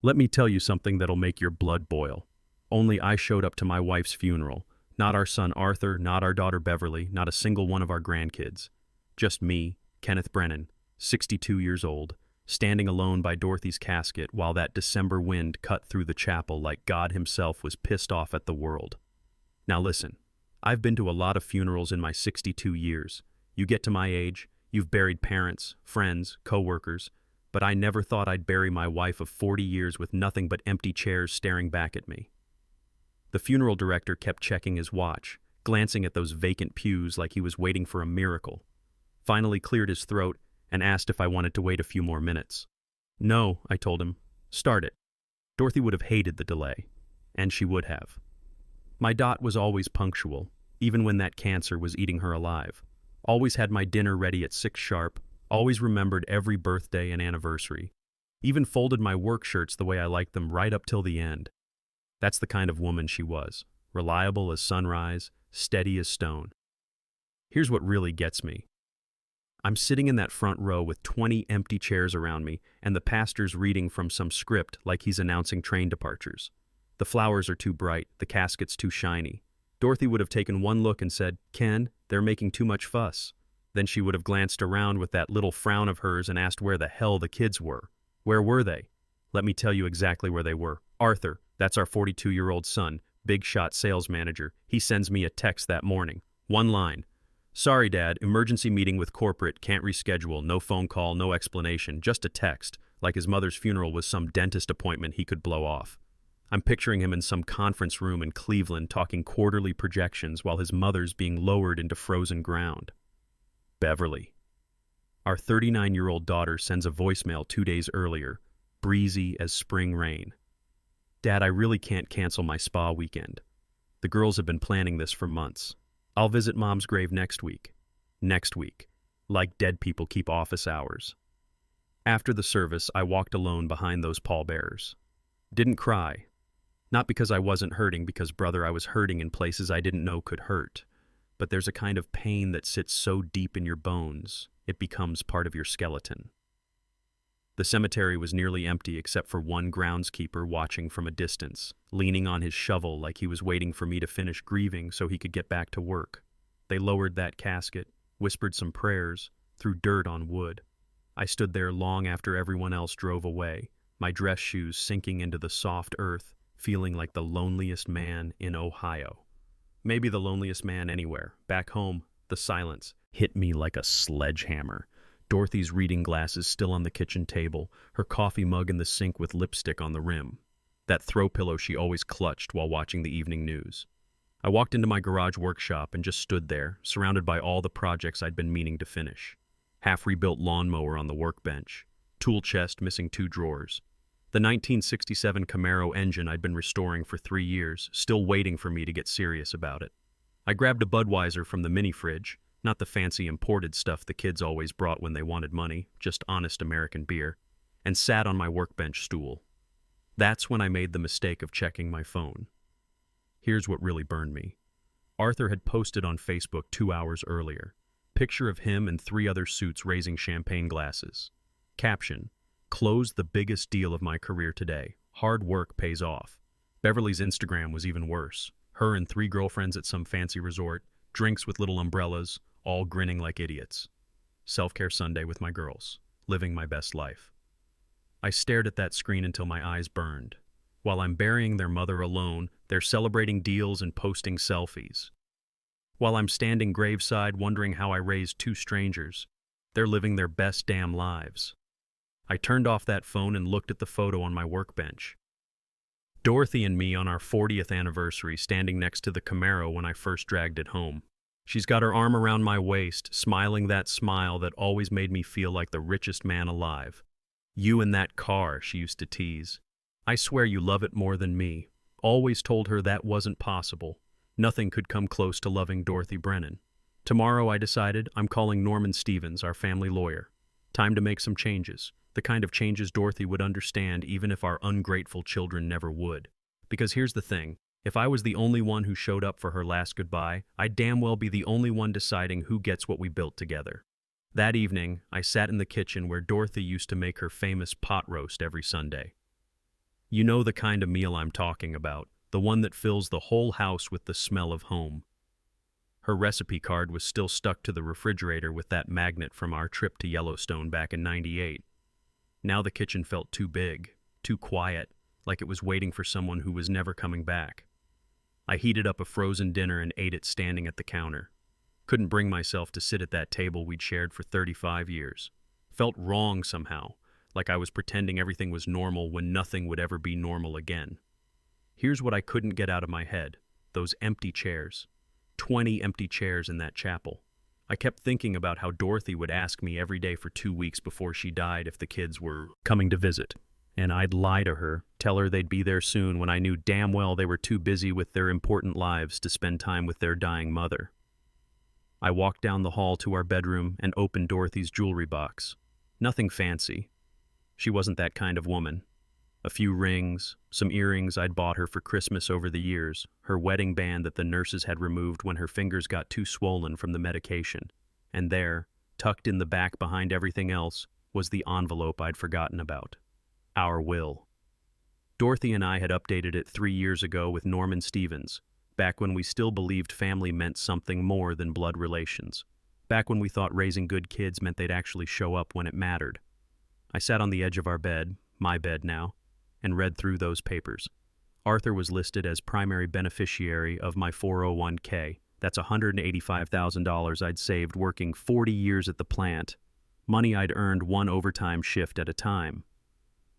Let me tell you something that'll make your blood boil. Only I showed up to my wife's funeral. Not our son Arthur, not our daughter Beverly, not a single one of our grandkids. Just me, Kenneth Brennan, 62 years old, standing alone by Dorothy's casket while that December wind cut through the chapel like God himself was pissed off at the world. Now listen, I've been to a lot of funerals in my 62 years. You get to my age, you've buried parents, friends, co-workers, but I never thought I'd bury my wife of 40 years with nothing but empty chairs staring back at me. The funeral director kept checking his watch, glancing at those vacant pews like he was waiting for a miracle. Finally cleared his throat and asked if I wanted to wait a few more minutes. No, I told him. Start it. Dorothy would have hated the delay, and she would have. My Dot was always punctual, even when that cancer was eating her alive. Always had my dinner ready at 6 sharp, always remembered every birthday and anniversary. Even folded my work shirts the way I liked them right up till the end. That's the kind of woman she was, reliable as sunrise, steady as stone. Here's what really gets me. I'm sitting in that front row with 20 empty chairs around me, and the pastor's reading from some script like he's announcing train departures. The flowers are too bright, the casket's too shiny. Dorothy would have taken one look and said, "Ken, they're making too much fuss." Then she would have glanced around with that little frown of hers and asked where the hell the kids were. Where were they? Let me tell you exactly where they were. Arthur, that's our 42-year-old son, big shot sales manager. He sends me a text that morning. One line. "Sorry, Dad, emergency meeting with corporate, can't reschedule, no phone call, no explanation, just a text," like his mother's funeral was some dentist appointment he could blow off. I'm picturing him in some conference room in Cleveland talking quarterly projections while his mother's being lowered into frozen ground. Beverly. Our 39-year-old daughter sends a voicemail 2 days earlier, breezy as spring rain. "Dad, I really can't cancel my spa weekend. The girls have been planning this for months. I'll visit Mom's grave next week." Next week. Like dead people keep office hours. After the service, I walked alone behind those pallbearers. Didn't cry. Not because I wasn't hurting, because, brother, I was hurting in places I didn't know could hurt. But there's a kind of pain that sits so deep in your bones, it becomes part of your skeleton. The cemetery was nearly empty except for one groundskeeper watching from a distance, leaning on his shovel like he was waiting for me to finish grieving so he could get back to work. They lowered that casket, whispered some prayers, threw dirt on wood. I stood there long after everyone else drove away, my dress shoes sinking into the soft earth, feeling like the loneliest man in Ohio. Maybe the loneliest man anywhere. Back home, the silence hit me like a sledgehammer. Dorothy's reading glasses still on the kitchen table, her coffee mug in the sink with lipstick on the rim. That throw pillow she always clutched while watching the evening news. I walked into my garage workshop and just stood there, surrounded by all the projects I'd been meaning to finish. Half-rebuilt lawnmower on the workbench, tool chest missing 2 drawers. The 1967 Camaro engine I'd been restoring for 3 years, still waiting for me to get serious about it. I grabbed a Budweiser from the mini fridge, not the fancy imported stuff the kids always brought when they wanted money, just honest American beer, and sat on my workbench stool. That's when I made the mistake of checking my phone. Here's what really burned me. Arthur had posted on Facebook 2 hours earlier. Picture of him and 3 other suits raising champagne glasses. Caption: "Closed the biggest deal of my career today. Hard work pays off." Beverly's Instagram was even worse. Her and 3 girlfriends at some fancy resort, drinks with little umbrellas, all grinning like idiots. Self-care Sunday with my girls, living my best life. I stared at that screen until my eyes burned. While I'm burying their mother alone, they're celebrating deals and posting selfies. While I'm standing graveside wondering how I raised 2 strangers, they're living their best damn lives. I turned off that phone and looked at the photo on my workbench. Dorothy and me on our 40th anniversary, standing next to the Camaro when I first dragged it home. She's got her arm around my waist, smiling that smile that always made me feel like the richest man alive. "You and that car," she used to tease. "I swear you love it more than me." Always told her that wasn't possible. Nothing could come close to loving Dorothy Brennan. Tomorrow, I decided, I'm calling Norman Stevens, our family lawyer. Time to make some changes. The kind of changes Dorothy would understand even if our ungrateful children never would. Because here's the thing, if I was the only one who showed up for her last goodbye, I'd damn well be the only one deciding who gets what we built together. That evening, I sat in the kitchen where Dorothy used to make her famous pot roast every Sunday. You know the kind of meal I'm talking about, the one that fills the whole house with the smell of home. Her recipe card was still stuck to the refrigerator with that magnet from our trip to Yellowstone back in '98. Now the kitchen felt too big, too quiet, like it was waiting for someone who was never coming back. I heated up a frozen dinner and ate it standing at the counter. Couldn't bring myself to sit at that table we'd shared for 35 years. Felt wrong somehow, like I was pretending everything was normal when nothing would ever be normal again. Here's what I couldn't get out of my head: those empty chairs. 20 empty chairs in that chapel. I kept thinking about how Dorothy would ask me every day for 2 weeks before she died if the kids were coming to visit. And I'd lie to her, tell her they'd be there soon when I knew damn well they were too busy with their important lives to spend time with their dying mother. I walked down the hall to our bedroom and opened Dorothy's jewelry box. Nothing fancy. She wasn't that kind of woman. A few rings, some earrings I'd bought her for Christmas over the years, her wedding band that the nurses had removed when her fingers got too swollen from the medication. And there, tucked in the back behind everything else, was the envelope I'd forgotten about. Our will. Dorothy and I had updated it 3 years ago with Norman Stevens, back when we still believed family meant something more than blood relations. Back when we thought raising good kids meant they'd actually show up when it mattered. I sat on the edge of our bed, my bed now, and read through those papers. Arthur was listed as primary beneficiary of my 401k. That's $185,000 I'd saved working 40 years at the plant, money I'd earned one overtime shift at a time.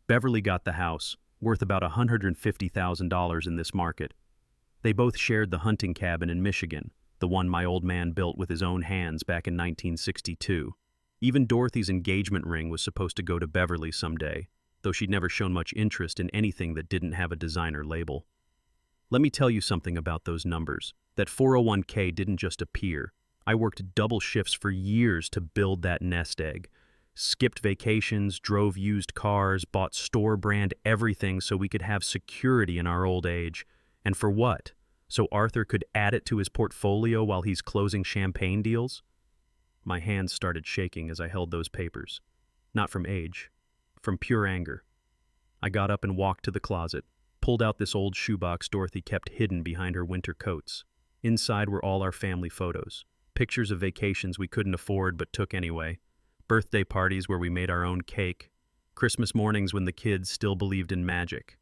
Beverly got the house, worth about $150,000 in this market. They both shared the hunting cabin in Michigan, the one my old man built with his own hands back in 1962. Even Dorothy's engagement ring was supposed to go to Beverly someday, though she'd never shown much interest in anything that didn't have a designer label. Let me tell you something about those numbers. That 401k didn't just appear. I worked double shifts for years to build that nest egg. Skipped vacations, drove used cars, bought store brand everything so we could have security in our old age. And for what? So Arthur could add it to his portfolio while he's closing champagne deals? My hands started shaking as I held those papers. Not from age. From pure anger. I got up and walked to the closet, pulled out this old shoebox Dorothy kept hidden behind her winter coats. Inside were all our family photos, pictures of vacations we couldn't afford but took anyway, birthday parties where we made our own cake, Christmas mornings when the kids still believed in magic.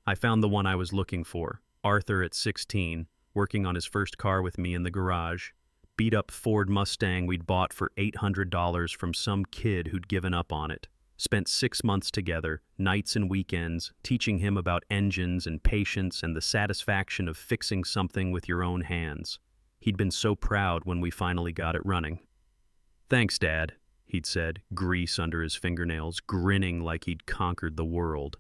I found the one I was looking for, Arthur at 16, working on his first car with me in the garage, beat-up Ford Mustang we'd bought for $800 from some kid who'd given up on it. Spent 6 months together, nights and weekends, teaching him about engines and patience and the satisfaction of fixing something with your own hands. He'd been so proud when we finally got it running. "Thanks, Dad," he'd said, grease under his fingernails, grinning like he'd conquered the world.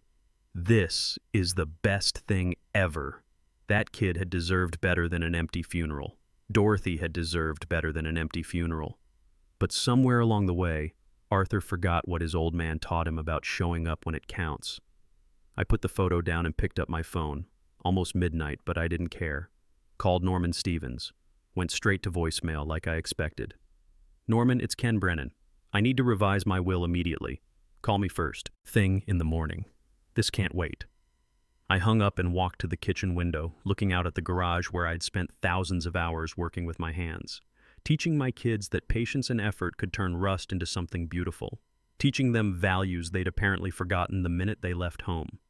This is the best thing ever. That kid had deserved better than an empty funeral. Dorothy had deserved better than an empty funeral. But somewhere along the way, Arthur forgot what his old man taught him about showing up when it counts. I put the photo down and picked up my phone. Almost midnight, but I didn't care. Called Norman Stevens. Went straight to voicemail like I expected. "Norman, it's Ken Brennan. I need to revise my will immediately. Call me first thing in the morning. This can't wait." I hung up and walked to the kitchen window, looking out at the garage where I'd spent thousands of hours working with my hands. Teaching my kids that patience and effort could turn rust into something beautiful. Teaching them values they'd apparently forgotten the minute they left home.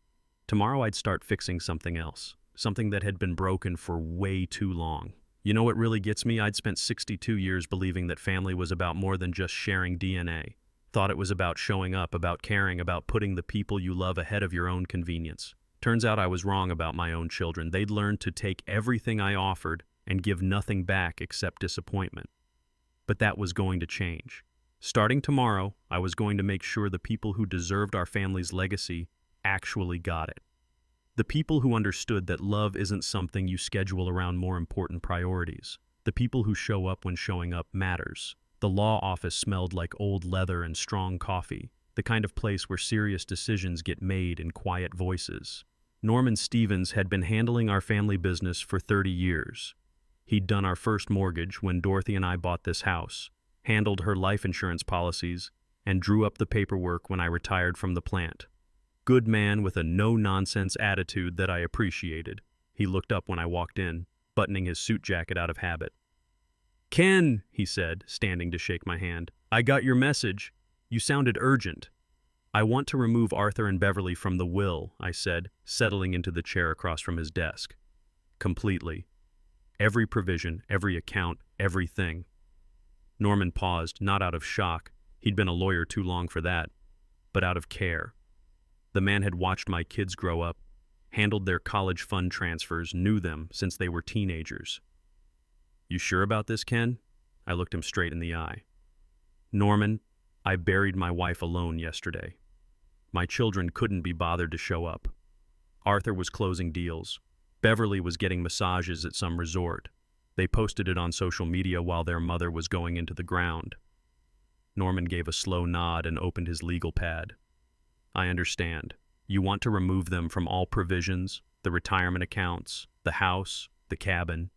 Tomorrow I'd start fixing something else, something that had been broken for way too long. You know what really gets me? I'd spent 62 years believing that family was about more than just sharing DNA. Thought it was about showing up, about caring, about putting the people you love ahead of your own convenience. Turns out I was wrong about my own children. They'd learned to take everything I offered and give nothing back except disappointment. But that was going to change. Starting tomorrow, I was going to make sure the people who deserved our family's legacy actually got it. The people who understood that love isn't something you schedule around more important priorities. The people who show up when showing up matters. The law office smelled like old leather and strong coffee, the kind of place where serious decisions get made in quiet voices. Norman Stevens had been handling our family business for 30 years. He'd done our first mortgage when Dorothy and I bought this house, handled her life insurance policies, and drew up the paperwork when I retired from the plant. good man with a no-nonsense attitude that I appreciated. He looked up when I walked in, buttoning his suit jacket out of habit. "Ken," he said, standing to shake my hand, "I got your message. You sounded urgent." "I want to remove Arthur and Beverly from the will," I said, settling into the chair across from his desk. "Completely. Every provision, every account, everything." Norman paused, not out of shock. He'd been a lawyer too long for that, but out of care. The man had watched my kids grow up, handled their college fund transfers, knew them since they were teenagers. "You sure about this, Ken?" I looked him straight in the eye. "Norman, I buried my wife alone yesterday. My children couldn't be bothered to show up. Arthur was closing deals. Beverly was getting massages at some resort. They posted it on social media while their mother was going into the ground." Norman gave a slow nod and opened his legal pad. "I understand. You want to remove them from all provisions, the retirement accounts, the house, the cabin,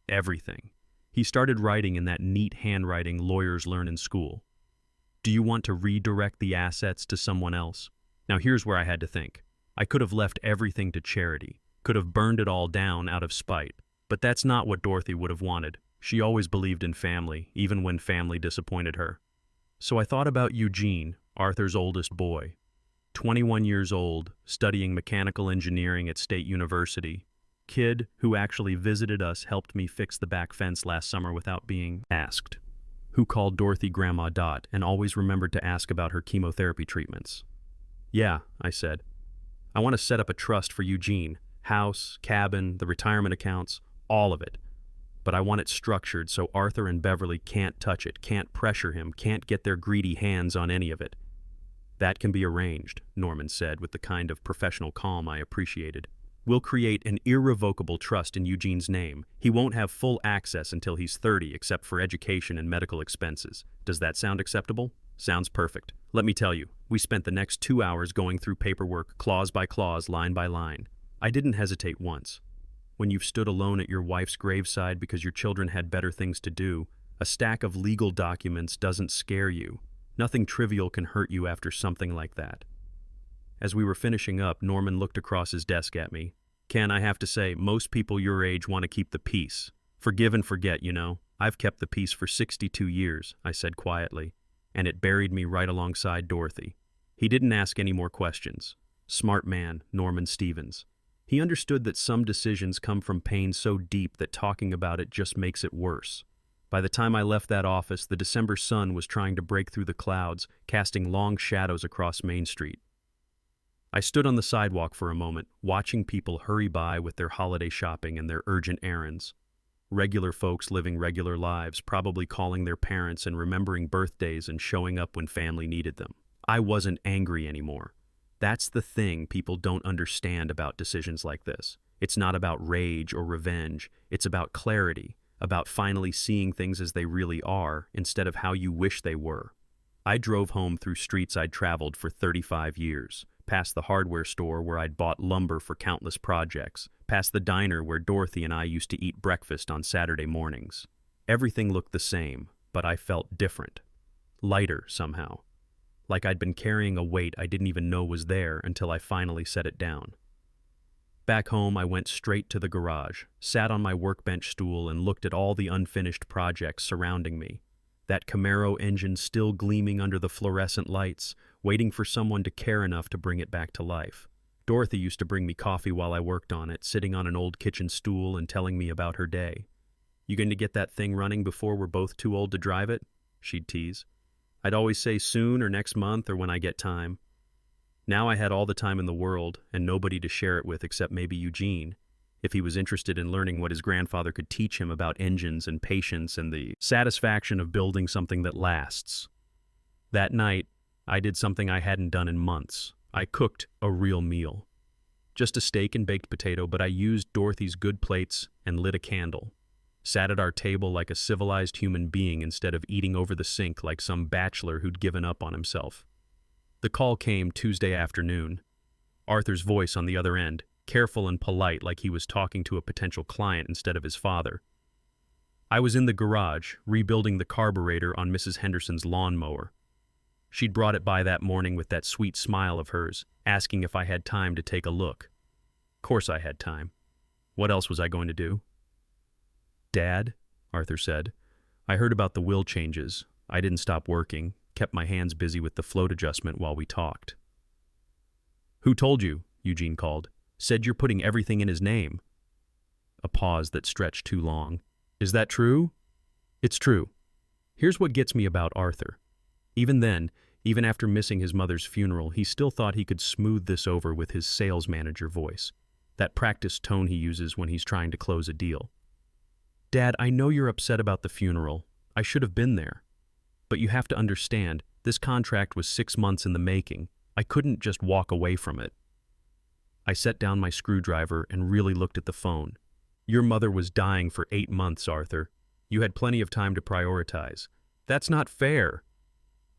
everything." He started writing in that neat handwriting lawyers learn in school. "Do you want to redirect the assets to someone else?" Now here's where I had to think. I could have left everything to charity, could have burned it all down out of spite, but that's not what Dorothy would have wanted. She always believed in family, even when family disappointed her. So I thought about Eugene, Arthur's oldest boy. 21 years old, studying mechanical engineering at State University. Kid who actually visited us, helped me fix the back fence last summer without being asked. Who called Dorothy Grandma Dot and always remembered to ask about her chemotherapy treatments. "Yeah," I said. "I want to set up a trust for Eugene. House, cabin, the retirement accounts, all of it. But I want it structured so Arthur and Beverly can't touch it, can't pressure him, can't get their greedy hands on any of it." "That can be arranged," Norman said with the kind of professional calm I appreciated. "We'll create an irrevocable trust in Eugene's name. He won't have full access until he's 30, except for education and medical expenses. Does that sound acceptable?" "Sounds perfect. Let me tell you, we spent the next 2 hours going through paperwork, clause by clause, line by line. I didn't hesitate once. When you've stood alone at your wife's graveside because your children had better things to do, a stack of legal documents doesn't scare you. Nothing trivial can hurt you after something like that." As we were finishing up, Norman looked across his desk at me. "Ken, I have to say, most people your age want to keep the peace. Forgive and forget, you know. I've kept the peace for 62 years, I said quietly, and it buried me right alongside Dorothy. He didn't ask any more questions. Smart man, Norman Stevens. He understood that some decisions come from pain so deep that talking about it just makes it worse. By the time I left that office, the December sun was trying to break through the clouds, casting long shadows across Main Street. I stood on the sidewalk for a moment, watching people hurry by with their holiday shopping and their urgent errands. Regular folks living regular lives, probably calling their parents and remembering birthdays and showing up when family needed them. I wasn't angry anymore. That's the thing people don't understand about decisions like this. It's not about rage or revenge. It's about clarity, about finally seeing things as they really are instead of how you wish they were. I drove home through streets I'd traveled for 35 years, past the hardware store where I'd bought lumber for countless projects, past the diner where Dorothy and I used to eat breakfast on Saturday mornings. Everything looked the same, but I felt different. Lighter, somehow. Like I'd been carrying a weight I didn't even know was there until I finally set it down. Back home, I went straight to the garage, sat on my workbench stool and looked at all the unfinished projects surrounding me. That Camaro engine still gleaming under the fluorescent lights, waiting for someone to care enough to bring it back to life. Dorothy used to bring me coffee while I worked on it, sitting on an old kitchen stool and telling me about her day. "You going to get that thing running before we're both too old to drive it?" she'd tease. I'd always say soon or next month or when I get time. Now I had all the time in the world and nobody to share it with except maybe Eugene, if he was interested in learning what his grandfather could teach him about engines and patience and the satisfaction of building something that lasts. That night, I did something I hadn't done in months. I cooked a real meal. Just a steak and baked potato, but I used Dorothy's good plates and lit a candle. Sat at our table like a civilized human being instead of eating over the sink like some bachelor who'd given up on himself. The call came Tuesday afternoon. Arthur's voice on the other end, careful and polite like he was talking to a potential client instead of his father. I was in the garage, rebuilding the carburetor on Mrs. Henderson's lawnmower. She'd brought it by that morning with that sweet smile of hers, asking if I had time to take a look. Course I had time. What else was I going to do? "Dad," Arthur said, "I heard about the will changes. I didn't stop working, kept my hands busy with the float adjustment while we talked." "Who told you?" Eugene called. "Said you're putting everything in his name." A pause that stretched too long. "Is that true?" "It's true. Here's what gets me about Arthur. Even then, even after missing his mother's funeral, he still thought he could smooth this over with his sales manager voice, that practiced tone he uses when he's trying to close a deal. Dad, I know you're upset about the funeral. I should have been there. But you have to understand, this contract was 6 months in the making. I couldn't just walk away from it." I set down my screwdriver and really looked at the phone. "Your mother was dying for 8 months, Arthur. You had plenty of time to prioritize. That's not fair."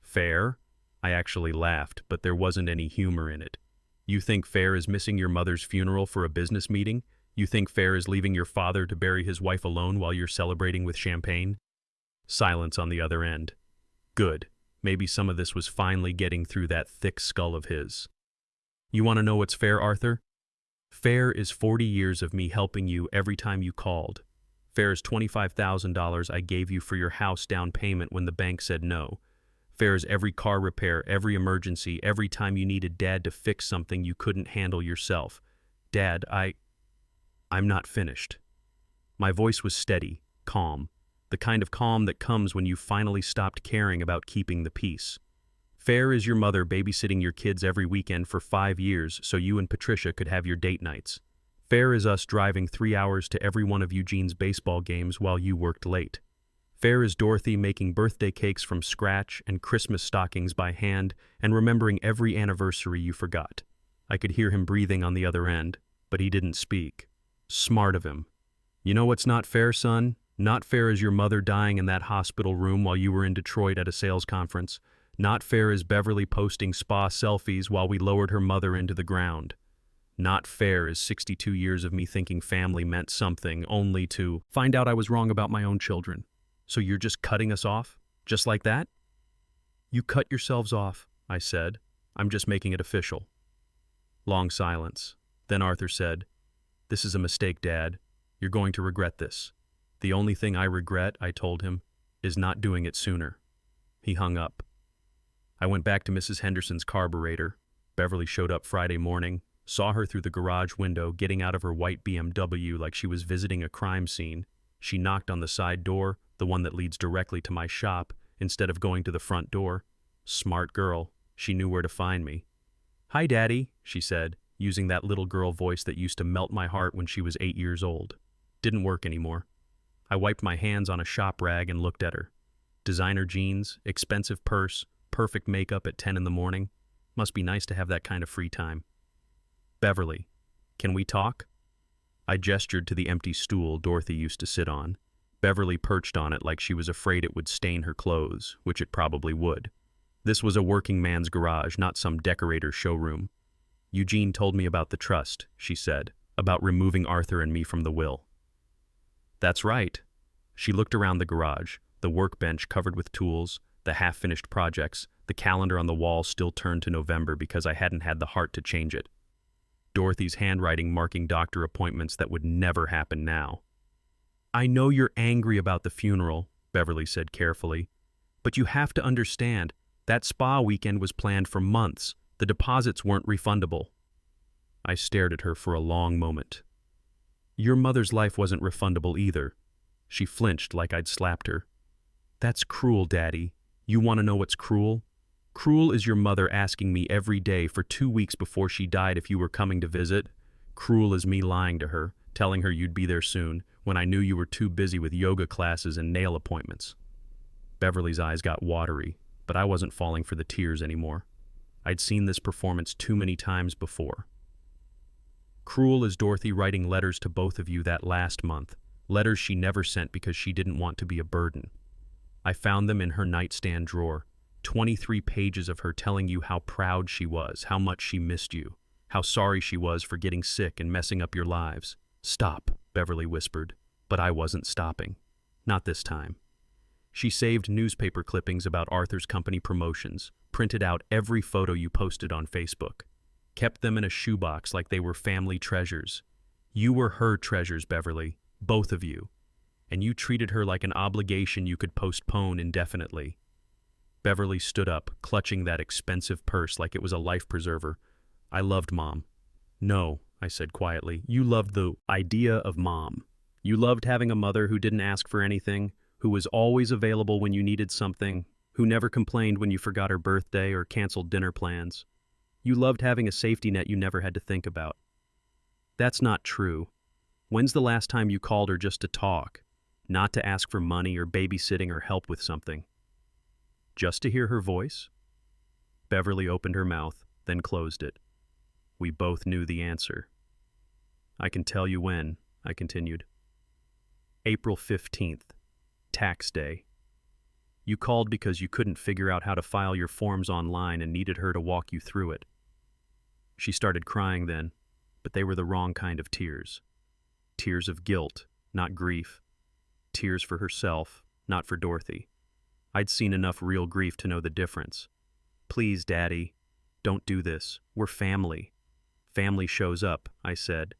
"Fair?" I actually laughed, but there wasn't any humor in it. "You think fair is missing your mother's funeral for a business meeting? You think fair is leaving your father to bury his wife alone while you're celebrating with champagne?" Silence on the other end. Good. Maybe some of this was finally getting through that thick skull of his. "You want to know what's fair, Arthur? Fair is 40 years of me helping you every time you called. Fair is $25,000 I gave you for your house down payment when the bank said no. Fair is every car repair, every emergency, every time you needed Dad to fix something you couldn't handle yourself. Dad, I'm not finished." My voice was steady, calm, the kind of calm that comes when you finally stopped caring about keeping the peace. Fair is your mother babysitting your kids every weekend for 5 years so you and Patricia could have your date nights. Fair is us driving 3 hours to every one of Eugene's baseball games while you worked late. Fair is Dorothy making birthday cakes from scratch and Christmas stockings by hand and remembering every anniversary you forgot. I could hear him breathing on the other end, but he didn't speak. Smart of him. "You know what's not fair, son? Not fair is your mother dying in that hospital room while you were in Detroit at a sales conference. Not fair is Beverly posting spa selfies while we lowered her mother into the ground. Not fair is 62 years of me thinking family meant something only to find out I was wrong about my own children. So you're just cutting us off? Just like that?" "You cut yourselves off," I said. "I'm just making it official." Long silence. Then Arthur said, "This is a mistake, Dad. You're going to regret this. The only thing I regret," I told him, "is not doing it sooner." He hung up. I went back to Mrs. Henderson's carburetor. Beverly showed up Friday morning, saw her through the garage window getting out of her white BMW like she was visiting a crime scene. She knocked on the side door, the one that leads directly to my shop, instead of going to the front door. Smart girl. She knew where to find me. "Hi, Daddy," she said, using that little girl voice that used to melt my heart when she was 8 years old. Didn't work anymore. I wiped my hands on a shop rag and looked at her. Designer jeans, expensive purse, perfect makeup at 10 in the morning. Must be nice to have that kind of free time. "Beverly, can we talk?" I gestured to the empty stool Dorothy used to sit on. Beverly perched on it like she was afraid it would stain her clothes, which it probably would. This was a working man's garage, not some decorator's showroom. "Eugene told me about the trust," she said, "about removing Arthur and me from the will." "That's right." She looked around the garage, the workbench covered with tools, the half-finished projects, the calendar on the wall still turned to November because I hadn't had the heart to change it. Dorothy's handwriting marking doctor appointments that would never happen now. "I know you're angry about the funeral," Beverly said carefully, "but you have to understand, that spa weekend was planned for months. The deposits weren't refundable." I stared at her for a long moment. "Your mother's life wasn't refundable either." She flinched like I'd slapped her. "That's cruel, Daddy. You want to know what's cruel? Cruel is your mother asking me every day for 2 weeks before she died if you were coming to visit. Cruel is me lying to her, telling her you'd be there soon, when I knew you were too busy with yoga classes and nail appointments." Beverly's eyes got watery, but I wasn't falling for the tears anymore. I'd seen this performance too many times before. "Cruel is Dorothy writing letters to both of you that last month, letters she never sent because she didn't want to be a burden. I found them in her nightstand drawer, 23 pages of her telling you how proud she was, how much she missed you, how sorry she was for getting sick and messing up your lives." "Stop," Beverly whispered, but I wasn't stopping. Not this time. She saved newspaper clippings about Arthur's company promotions, printed out every photo you posted on Facebook, kept them in a shoebox like they were family treasures. You were her treasures, Beverly, both of you, and you treated her like an obligation you could postpone indefinitely. Beverly stood up, clutching that expensive purse like it was a life preserver. I loved Mom. No, I said quietly, you loved the idea of Mom. You loved having a mother who didn't ask for anything, who was always available when you needed something, who never complained when you forgot her birthday or canceled dinner plans. You loved having a safety net you never had to think about. That's not true. When's the last time you called her just to talk, not to ask for money or babysitting or help with something? Just to hear her voice? Beverly opened her mouth, then closed it. We both knew the answer. I can tell you when, I continued. April 15th, tax day. You called because you couldn't figure out how to file your forms online and needed her to walk you through it. She started crying then, but they were the wrong kind of tears. Tears of guilt, not grief. Tears for herself, not for Dorothy. I'd seen enough real grief to know the difference. Please, Daddy, don't do this. We're family. Family shows up, I said.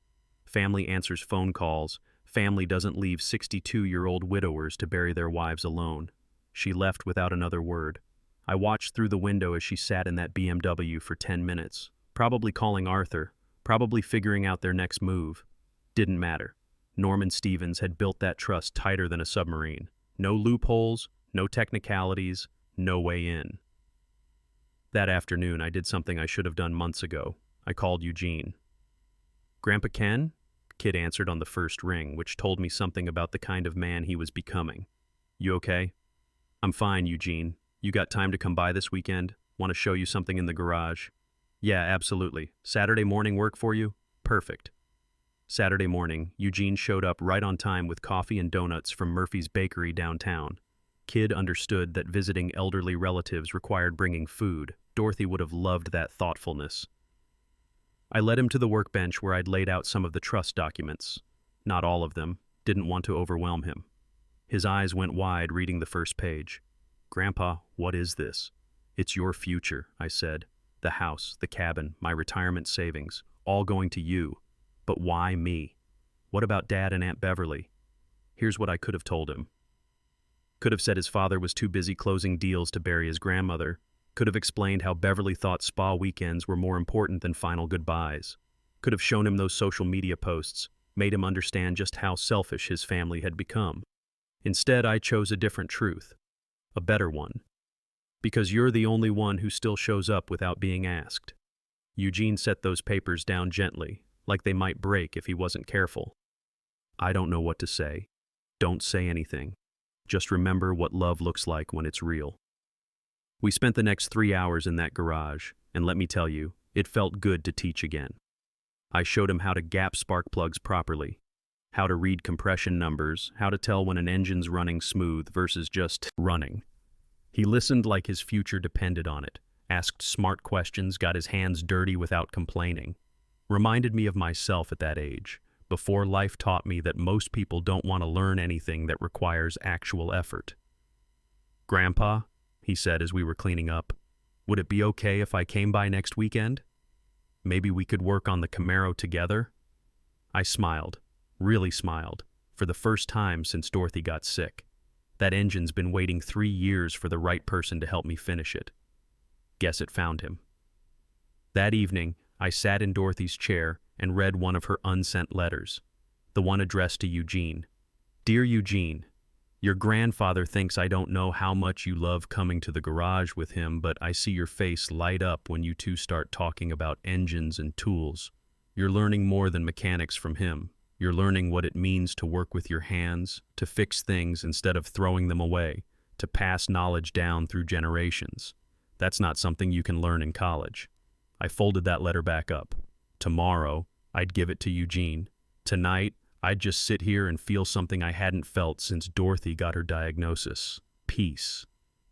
Family answers phone calls. Family doesn't leave 62-year-old widowers to bury their wives alone. She left without another word. I watched through the window as she sat in that BMW for 10 minutes, probably calling Arthur, probably figuring out their next move. Didn't matter. Norman Stevens had built that trust tighter than a submarine. No loopholes, no technicalities, no way in. That afternoon, I did something I should have done months ago. I called Eugene. Grandpa Ken? Kid answered on the first ring, which told me something about the kind of man he was becoming. You okay? I'm fine, Eugene. You got time to come by this weekend? Want to show you something in the garage? Yeah, absolutely. Saturday morning work for you? Perfect. Saturday morning, Eugene showed up right on time with coffee and donuts from Murphy's Bakery downtown. Kid understood that visiting elderly relatives required bringing food. Dorothy would have loved that thoughtfulness. I led him to the workbench where I'd laid out some of the trust documents. Not all of them. Didn't want to overwhelm him. His eyes went wide reading the first page. Grandpa, what is this? It's your future, I said. The house, the cabin, my retirement savings, all going to you. But why me? What about Dad and Aunt Beverly? Here's what I could have told him. Could have said his father was too busy closing deals to bury his grandmother. Could have explained how Beverly thought spa weekends were more important than final goodbyes. Could have shown him those social media posts, made him understand just how selfish his family had become. Instead, I chose a different truth. A better one. Because you're the only one who still shows up without being asked. Eugene set those papers down gently, like they might break if he wasn't careful. I don't know what to say. Don't say anything. Just remember what love looks like when it's real. We spent the next 3 hours in that garage, and let me tell you, it felt good to teach again. I showed him how to gap spark plugs properly, how to read compression numbers, how to tell when an engine's running smooth versus just running. He listened like his future depended on it, asked smart questions, got his hands dirty without complaining. Reminded me of myself at that age, before life taught me that most people don't want to learn anything that requires actual effort. Grandpa, he said as we were cleaning up, would it be okay if I came by next weekend? Maybe we could work on the Camaro together? I smiled, really smiled, for the first time since Dorothy got sick. That engine's been waiting 3 years for the right person to help me finish it. Guess it found him. That evening, I sat in Dorothy's chair and read one of her unsent letters, the one addressed to Eugene. Dear Eugene, your grandfather thinks I don't know how much you love coming to the garage with him, but I see your face light up when you two start talking about engines and tools. You're learning more than mechanics from him. You're learning what it means to work with your hands, to fix things instead of throwing them away, to pass knowledge down through generations. That's not something you can learn in college. I folded that letter back up. Tomorrow, I'd give it to Eugene. Tonight, I'd just sit here and feel something I hadn't felt since Dorothy got her diagnosis. Peace.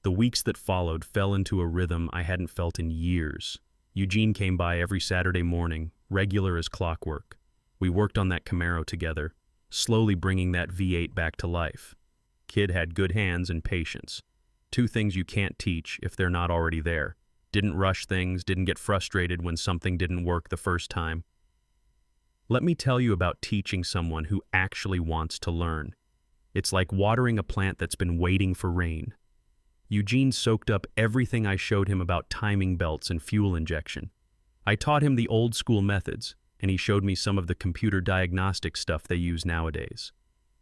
The weeks that followed fell into a rhythm I hadn't felt in years. Eugene came by every Saturday morning, regular as clockwork. We worked on that Camaro together, slowly bringing that V8 back to life. Kid had good hands and patience. 2 things you can't teach if they're not already there. Didn't rush things, didn't get frustrated when something didn't work the first time. Let me tell you about teaching someone who actually wants to learn. It's like watering a plant that's been waiting for rain. Eugene soaked up everything I showed him about timing belts and fuel injection. I taught him the old school methods, and he showed me some of the computer diagnostic stuff they use nowadays.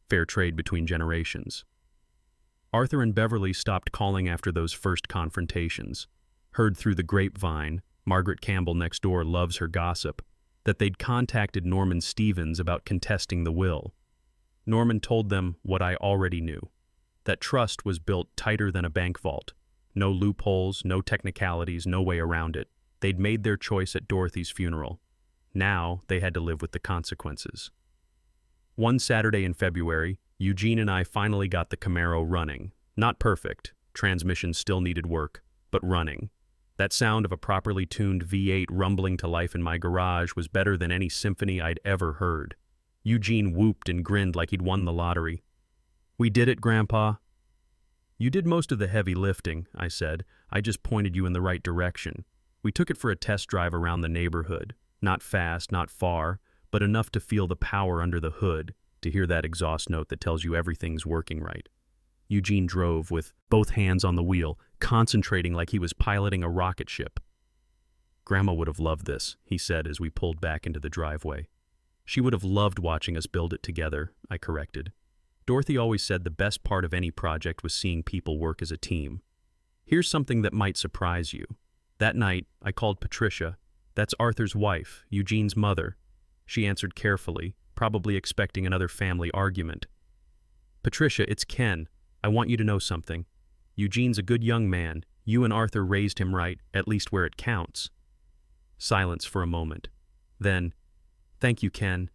Fair trade between generations. Arthur and Beverly stopped calling after those first confrontations. Heard through the grapevine, Margaret Campbell next door loves her gossip, that they'd contacted Norman Stevens about contesting the will. Norman told them what I already knew, that trust was built tighter than a bank vault. No loopholes, no technicalities, no way around it. They'd made their choice at Dorothy's funeral. Now they had to live with the consequences. One Saturday in February, Eugene and I finally got the Camaro running. Not perfect, transmission still needed work, but running. That sound of a properly tuned V8 rumbling to life in my garage was better than any symphony I'd ever heard. Eugene whooped and grinned like he'd won the lottery. "We did it, Grandpa." "You did most of the heavy lifting," I said. "I just pointed you in the right direction. We took it for a test drive around the neighborhood. Not fast, not far, but enough to feel the power under the hood, to hear that exhaust note that tells you everything's working right." Eugene drove with both hands on the wheel, concentrating like he was piloting a rocket ship. "Grandma would have loved this," he said as we pulled back into the driveway. "She would have loved watching us build it together," I corrected. Dorothy always said the best part of any project was seeing people work as a team. Here's something that might surprise you. That night, I called Patricia. That's Arthur's wife, Eugene's mother. She answered carefully, probably expecting another family argument. "Patricia, it's Ken. I want you to know something. Eugene's a good young man. You and Arthur raised him right, at least where it counts." Silence for a moment. Then, "Thank you, Ken.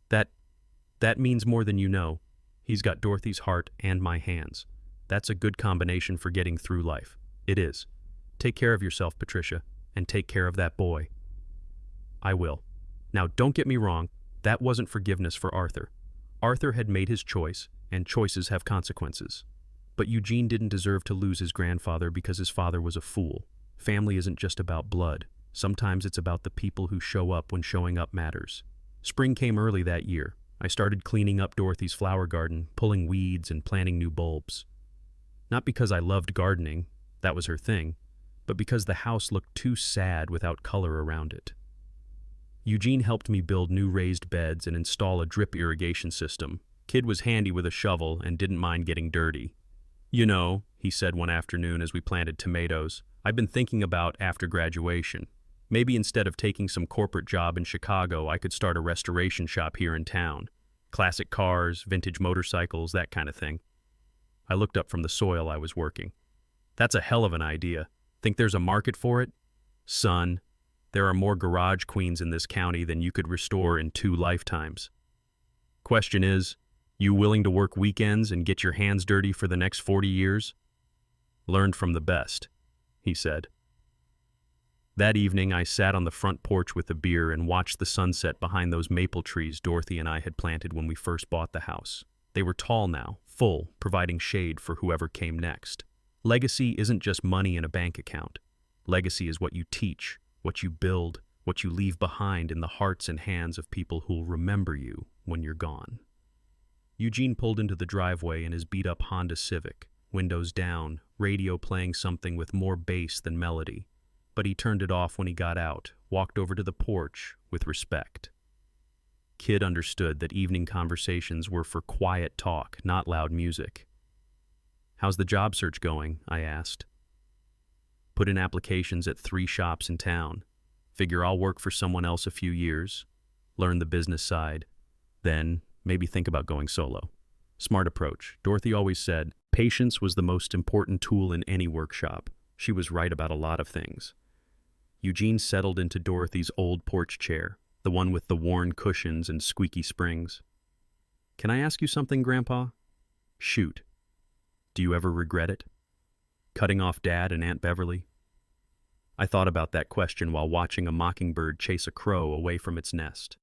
That means more than you know. He's got Dorothy's heart and my hands. That's a good combination for getting through life. It is. Take care of yourself, Patricia, and take care of that boy." "I will. Now, don't get me wrong. That wasn't forgiveness for Arthur. Arthur had made his choice, and choices have consequences. But Eugene didn't deserve to lose his grandfather because his father was a fool. Family isn't just about blood. Sometimes it's about the people who show up when showing up matters. Spring came early that year. I started cleaning up Dorothy's flower garden, pulling weeds and planting new bulbs. Not because I loved gardening, that was her thing, but because the house looked too sad without color around it. Eugene helped me build new raised beds and install a drip irrigation system. Kid was handy with a shovel and didn't mind getting dirty. "You know," he said one afternoon as we planted tomatoes, "I've been thinking about after graduation. Maybe instead of taking some corporate job in Chicago, I could start a restoration shop here in town. Classic cars, vintage motorcycles, that kind of thing." I looked up from the soil I was working. "That's a hell of an idea. Think there's a market for it?" "Son, there are more garage queens in this county than you could restore in 2 lifetimes. Question is, you willing to work weekends and get your hands dirty for the next 40 years? Learned from the best," he said. That evening, I sat on the front porch with a beer and watched the sunset behind those maple trees Dorothy and I had planted when we first bought the house. They were tall now, full, providing shade for whoever came next. Legacy isn't just money in a bank account. Legacy is what you teach, what you build, what you leave behind in the hearts and hands of people who'll remember you when you're gone. Eugene pulled into the driveway in his beat-up Honda Civic, windows down, radio playing something with more bass than melody. But he turned it off when he got out, walked over to the porch with respect. Kid understood that evening conversations were for quiet talk, not loud music. "How's the job search going?" I asked. "Put in applications at 3 shops in town. Figure I'll work for someone else a few years, learn the business side, then maybe think about going solo." Smart approach. Dorothy always said, patience was the most important tool in any workshop. She was right about a lot of things. Eugene settled into Dorothy's old porch chair, the one with the worn cushions and squeaky springs. "Can I ask you something, Grandpa?" "Shoot." "Do you ever regret it? Cutting off Dad and Aunt Beverly?" I thought about that question while watching a mockingbird chase a crow away from its nest.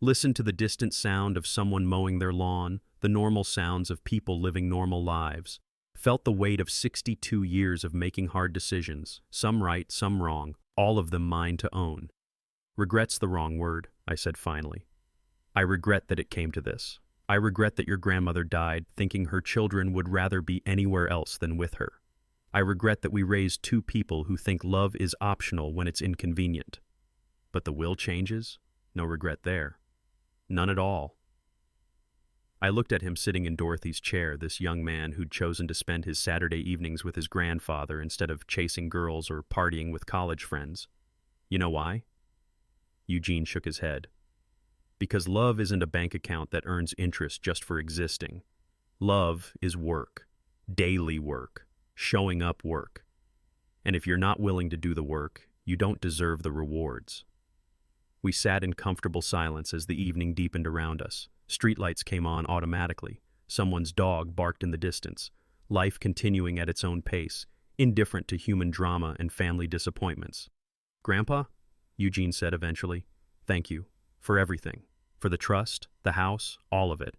Listen to the distant sound of someone mowing their lawn, the normal sounds of people living normal lives. Felt the weight of 62 years of making hard decisions, some right, some wrong, all of them mine to own. Regret's the wrong word, I said finally. I regret that it came to this. I regret that your grandmother died thinking her children would rather be anywhere else than with her. I regret that we raised two people who think love is optional when it's inconvenient. But the will changes? No regret there. None at all. I looked at him sitting in Dorothy's chair, this young man who'd chosen to spend his Saturday evenings with his grandfather instead of chasing girls or partying with college friends. You know why? Eugene shook his head. Because love isn't a bank account that earns interest just for existing. Love is work, daily work, showing up work. And if you're not willing to do the work, you don't deserve the rewards. We sat in comfortable silence as the evening deepened around us. Streetlights came on automatically. Someone's dog barked in the distance. Life continuing at its own pace, indifferent to human drama and family disappointments. "Grandpa," Eugene said eventually, "thank you. For everything. For the trust, the house, all of it.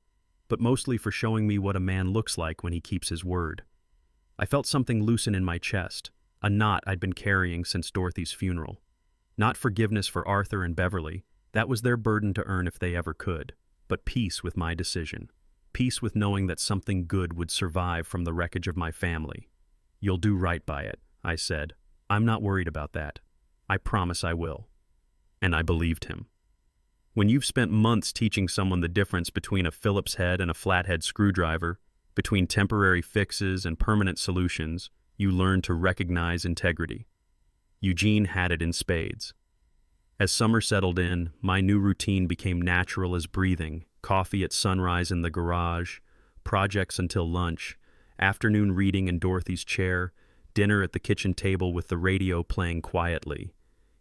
But mostly for showing me what a man looks like when he keeps his word." I felt something loosen in my chest, a knot I'd been carrying since Dorothy's funeral. Not forgiveness for Arthur and Beverly, that was their burden to earn if they ever could, but peace with my decision. Peace with knowing that something good would survive from the wreckage of my family. "You'll do right by it," I said. "I'm not worried about that. I promise I will." And I believed him. When you've spent months teaching someone the difference between a Phillips head and a flathead screwdriver, between temporary fixes and permanent solutions, you learn to recognize integrity. Eugene had it in spades. As summer settled in, my new routine became natural as breathing, coffee at sunrise in the garage, projects until lunch, afternoon reading in Dorothy's chair, dinner at the kitchen table with the radio playing quietly.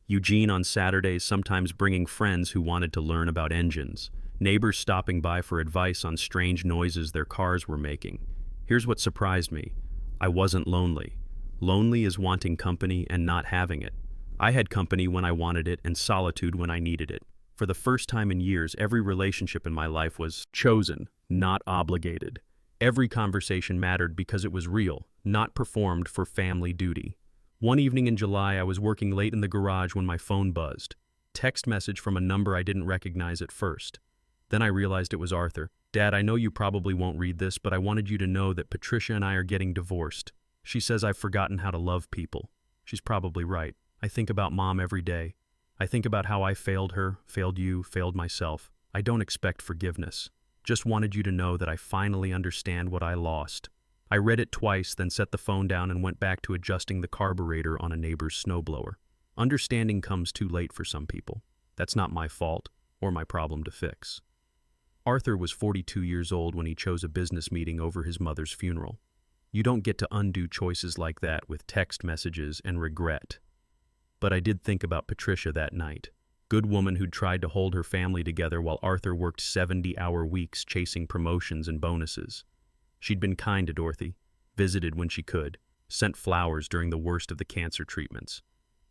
Eugene on Saturdays sometimes bringing friends who wanted to learn about engines, neighbors stopping by for advice on strange noises their cars were making. Here's what surprised me. I wasn't lonely. Lonely is wanting company and not having it. I had company when I wanted it and solitude when I needed it. For the first time in years, every relationship in my life was chosen, not obligated. Every conversation mattered because it was real, not performed for family duty. One evening in July, I was working late in the garage when my phone buzzed. Text message from a number I didn't recognize at first. Then I realized it was Arthur. "Dad, I know you probably won't read this, but I wanted you to know that Patricia and I are getting divorced. She says I've forgotten how to love people. She's probably right. I think about Mom every day. I think about how I failed her, failed you, failed myself. I don't expect forgiveness. Just wanted you to know that I finally understand what I lost." I read it twice, then set the phone down and went back to adjusting the carburetor on a neighbor's snowblower. Understanding comes too late for some people. That's not my fault or my problem to fix. Arthur was 42 years old when he chose a business meeting over his mother's funeral. You don't get to undo choices like that with text messages and regret. But I did think about Patricia that night. Good woman who'd tried to hold her family together while Arthur worked 70-hour weeks chasing promotions and bonuses. She'd been kind to Dorothy, visited when she could, sent flowers during the worst of the cancer treatments.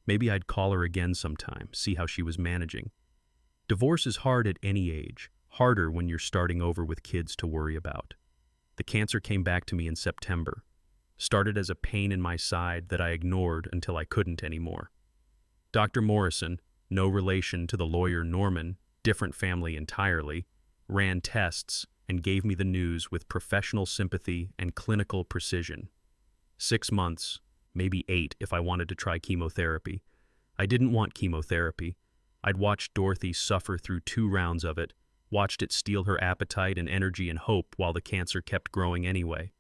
Maybe I'd call her again sometime, see how she was managing. Divorce is hard at any age, harder when you're starting over with kids to worry about. The cancer came back to me in September. Started as a pain in my side that I ignored until I couldn't anymore. Dr. Morrison, no relation to the lawyer Norman, different family entirely, ran tests and gave me the news with professional sympathy and clinical precision. 6 months, maybe 8 if I wanted to try chemotherapy. I didn't want chemotherapy. I'd watched Dorothy suffer through 2 rounds of it, watched it steal her appetite and energy and hope while the cancer kept growing anyway.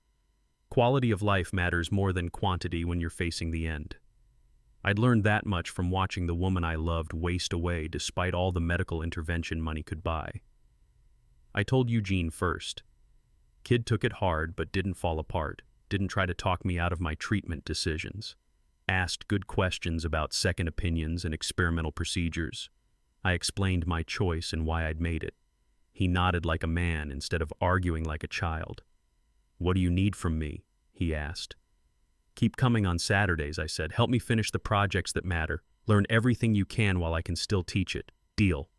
Quality of life matters more than quantity when you're facing the end. I'd learned that much from watching the woman I loved waste away despite all the medical intervention money could buy. I told Eugene first. Kid took it hard but didn't fall apart, didn't try to talk me out of my treatment decisions. Asked good questions about second opinions and experimental procedures. I explained my choice and why I'd made it. He nodded like a man instead of arguing like a child. "What do you need from me?" he asked. "Keep coming on Saturdays," I said. "Help me finish the projects that matter. Learn everything you can while I can still teach it. Deal."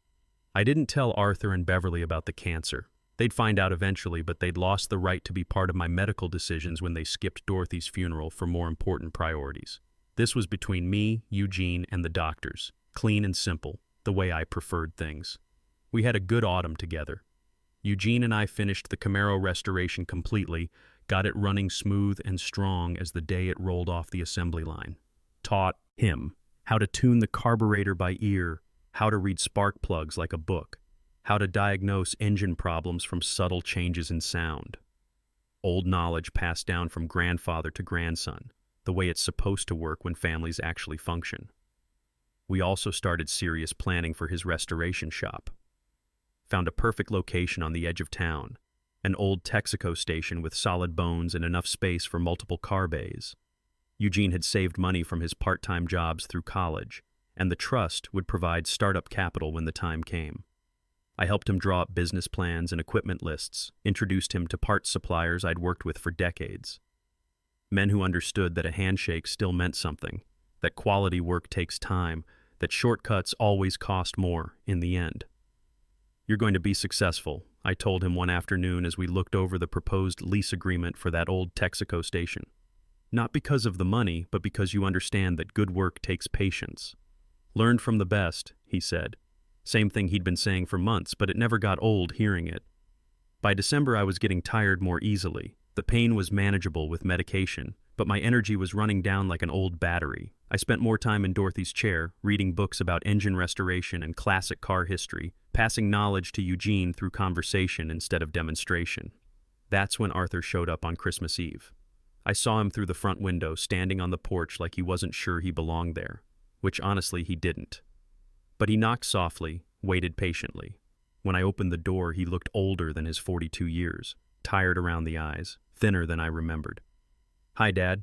I didn't tell Arthur and Beverly about the cancer. They'd find out eventually, but they'd lost the right to be part of my medical decisions when they skipped Dorothy's funeral for more important priorities. This was between me, Eugene, and the doctors. Clean and simple, the way I preferred things. We had a good autumn together. Eugene and I finished the Camaro restoration completely, got it running smooth and strong as the day it rolled off the assembly line. Taught him how to tune the carburetor by ear, how to read spark plugs like a book, how to diagnose engine problems from subtle changes in sound. Old knowledge passed down from grandfather to grandson, the way it's supposed to work when families actually function. We also started serious planning for his restoration shop. Found a perfect location on the edge of town, an old Texaco station with solid bones and enough space for multiple car bays. Eugene had saved money from his part-time jobs through college, and the trust would provide startup capital when the time came. I helped him draw up business plans and equipment lists, introduced him to parts suppliers I'd worked with for decades. Men who understood that a handshake still meant something, that quality work takes time, that shortcuts always cost more in the end. "You're going to be successful," I told him one afternoon as we looked over the proposed lease agreement for that old Texaco station. "Not because of the money, but because you understand that good work takes patience." "Learned from the best," he said. Same thing he'd been saying for months, but it never got old hearing it. By December, I was getting tired more easily. The pain was manageable with medication, but my energy was running down like an old battery. I spent more time in Dorothy's chair, reading books about engine restoration and classic car history, passing knowledge to Eugene through conversation instead of demonstration. That's when Arthur showed up on Christmas Eve. I saw him through the front window, standing on the porch like he wasn't sure he belonged there, which honestly he didn't. But he knocked softly, waited patiently. When I opened the door, he looked older than his 42 years, tired around the eyes, thinner than I remembered. "Hi, Dad.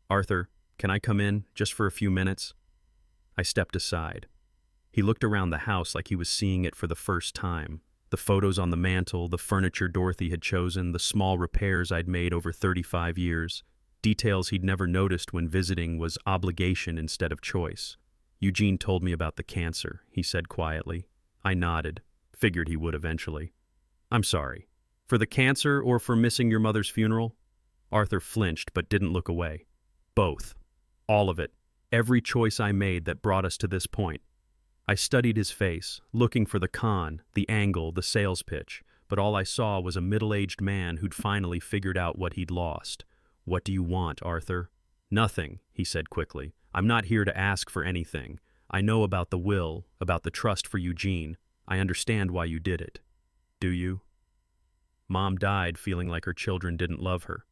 Arthur, can I come in, just for a few minutes?" I stepped aside. He looked around the house like he was seeing it for the first time. The photos on the mantle, the furniture Dorothy had chosen, the small repairs I'd made over 35 years. Details he'd never noticed when visiting was obligation instead of choice. "Eugene told me about the cancer," he said quietly. I nodded. Figured he would eventually. "I'm sorry. For the cancer or for missing your mother's funeral?" Arthur flinched but didn't look away. "Both. All of it. Every choice I made that brought us to this point." I studied his face, looking for the con, the angle, the sales pitch, but all I saw was a middle-aged man who'd finally figured out what he'd lost. "What do you want, Arthur?" "Nothing," he said quickly. "I'm not here to ask for anything. I know about the will, about the trust for Eugene. I understand why you did it." "Do you?" "Mom died feeling like her children didn't love her.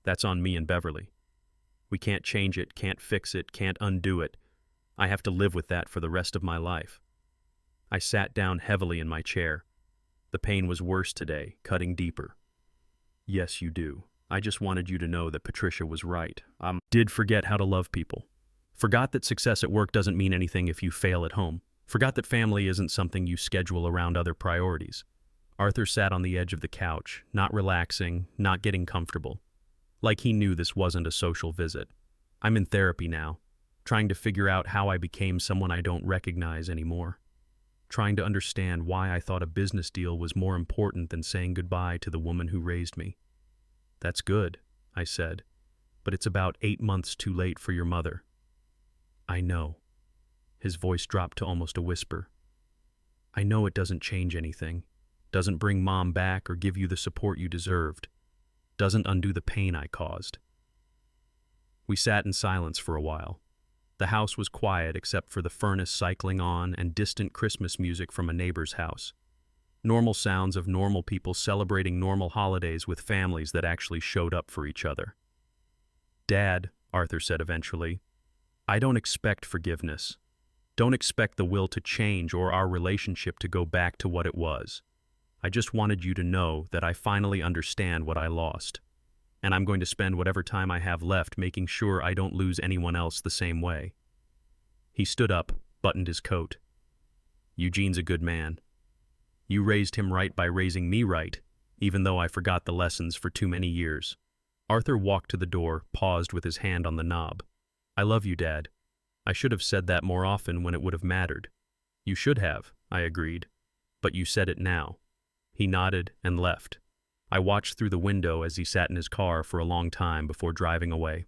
That's on me and Beverly. We can't change it, can't fix it, can't undo it. I have to live with that for the rest of my life." I sat down heavily in my chair. The pain was worse today, cutting deeper. "Yes, you do. I just wanted you to know that Patricia was right. Did forget how to love people. Forgot that success at work doesn't mean anything if you fail at home. Forgot that family isn't something you schedule around other priorities." Arthur sat on the edge of the couch, not relaxing, not getting comfortable. Like he knew this wasn't a social visit. "I'm in therapy now, trying to figure out how I became someone I don't recognize anymore. Trying to understand why I thought a business deal was more important than saying goodbye to the woman who raised me." "That's good," I said, "but it's about 8 months too late for your mother." "I know." His voice dropped to almost a whisper. "I know it doesn't change anything, doesn't bring Mom back or give you the support you deserved, doesn't undo the pain I caused." We sat in silence for a while. The house was quiet except for the furnace cycling on and distant Christmas music from a neighbor's house. Normal sounds of normal people celebrating normal holidays with families that actually showed up for each other. "Dad," Arthur said eventually, "I don't expect forgiveness. Don't expect the will to change or our relationship to go back to what it was. I just wanted you to know that I finally understand what I lost. And I'm going to spend whatever time I have left making sure I don't lose anyone else the same way." He stood up, buttoned his coat. "Eugene's a good man. You raised him right by raising me right, even though I forgot the lessons for too many years." Arthur walked to the door, paused with his hand on the knob. "I love you, Dad. I should have said that more often when it would have mattered." "You should have," I agreed. "But you said it now." He nodded and left. I watched through the window as he sat in his car for a long time before driving away.